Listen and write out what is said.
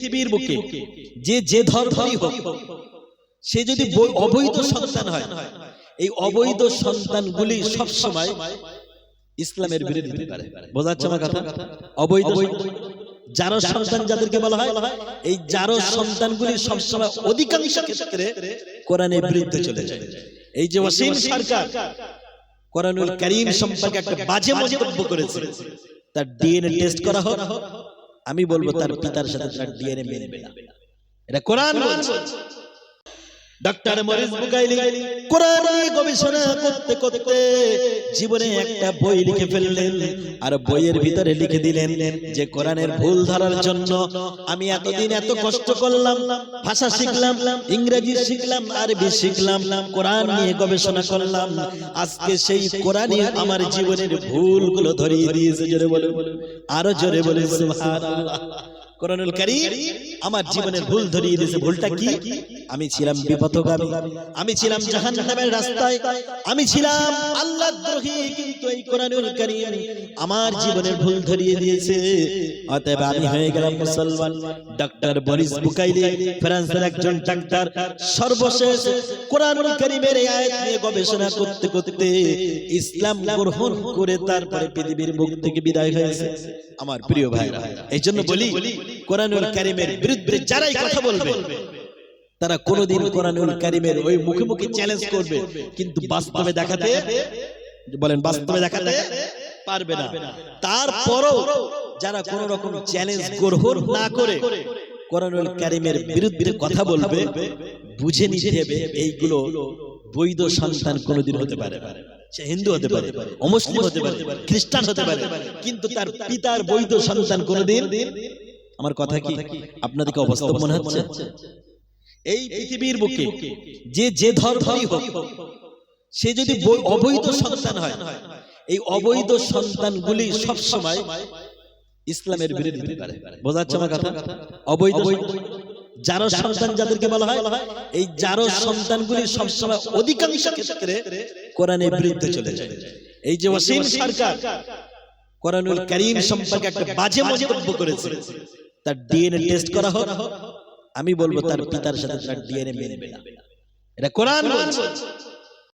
পৃথিবীর বুকে যে ধর্মই হোক, সে যদি অবৈধ সন্তান হয়, এই অবৈধ সন্তানগুলি সব সময় ইসলামের বিরোধিতা করে। বোঝাচ্ছে আমার কথা? অবৈধ জারজ সন্তান যাদেরকে বলা হয়, এই জারজ সন্তানগুলি সবসময় অধিকাংশ ক্ষেত্রে কোরআনের বিরুদ্ধে চলে যায়। এই যে ওয়াসিম সরকার কোরআনুল কারীম সম্পর্কে একটা বাজে মন্তব্য করেছে, তার ডিএনএ টেস্ট করা হোক, আমি বলবো তার পিতার সাথে তার ডিএনএ মেলবে না। এটা কোরআন বলছে। ডক্টর মরিস বুকাইলি কোরআন নিয়ে গবেষণা করতে করতে জীবনে একটা বই লিখে ফেললেন, আর বইয়ের ভিতরে লিখে দিলেন যে কোরআনের ভুল ধরার জন্য আমি এতদিন এত কষ্ট করলাম, ভাষা শিখলাম, ইংরেজি শিখলাম, আরবি শিখলাম, কোরআন নিয়ে গবেষণা করলাম, আজকে সেই কোরআনই আমার জীবনের ভুলগুলো ধরিয়ে দিয়েছে। জোরে বলে, আরো জোরে বলে সুবহানাল্লাহ। কোরআনুল কারীম আমার জীবনের ভুল ধরিয়ে দিয়েছে। ভুলটা কি? আমি ছিলাম বিপথগামী, আমি ছিলাম জাহান্নামের রাস্তায়, আমি ছিলাম আল্লাহদ্রোহী, কিন্তু এই কোরআনুল কারীম আমার জীবনের ভুল ধরিয়ে দিয়েছে। অতএব আমি হয়ে গেলাম মুসলমান। ডক্টর মরিস বুকাইলি ফ্রান্সের একজন ডাক্তার, সর্বশেষ কোরআনুল কারীমের এই আয়াত নিয়ে গবেষণা করতে করতে ইসলাম গ্রহণ করে তারপরে পৃথিবীর মুখ থেকে বিদায় হয়েছে। আমার প্রিয় ভাইরা, এই জন্য বলি, কোরআনুল কারীমের বিরুদ্ধে যারাই কথা বলবে তারা কোনোদিন কোরআনুল কারীমের ওই মুখে মুখে চ্যালেঞ্জ করবে, কিন্তু বাস্তবে দেখাতে, বলেন, বাস্তবে দেখাতে পারবে না। তারপরও যারা কোন রকম চ্যালেঞ্জ গ্রহণ না করে কোরআনুল কারীমের বিরুদ্ধে কথা বলবে, বুঝে নিতে হবে এইগুলো বৈধ সন্তান কোনোদিন হতে পারে। সে হিন্দু হতে পারে, অমুসলিম হতে পারে, খ্রিস্টান হতে পারে, কিন্তু তার পিতার বৈধ সন্তান কোনোদিন। আমার কথা কি আপনাদেরকে অবাস্তব মনে হচ্ছে? এই পৃথিবীর বুকে যে ধর্মই হোক, সে যদি অবৈধ সন্তান হয়, এই অবৈধ সন্তানগুলি সব সময় ইসলামের বিরোধিতা করে। বোঝাচ্ছে আমার কথা? অবৈধ জারজ সন্তান যাদেরকে বলা হয়, এই জারজ সন্তানগুলি সবসময় অধিকাংশ ক্ষেত্রে কোরআনের বিরুদ্ধে চলে যায়। এই যে ওয়াসিম সরকার কোরআনুল কারীম সম্পর্কে একটা বাজে মন্তব্য করেছে, তার ডিএনএ টেস্ট করা হোক, আমি বলবো তার পিতার সাথে তার ডিএনএ মেলবে না। এটা কোরআন বলছে।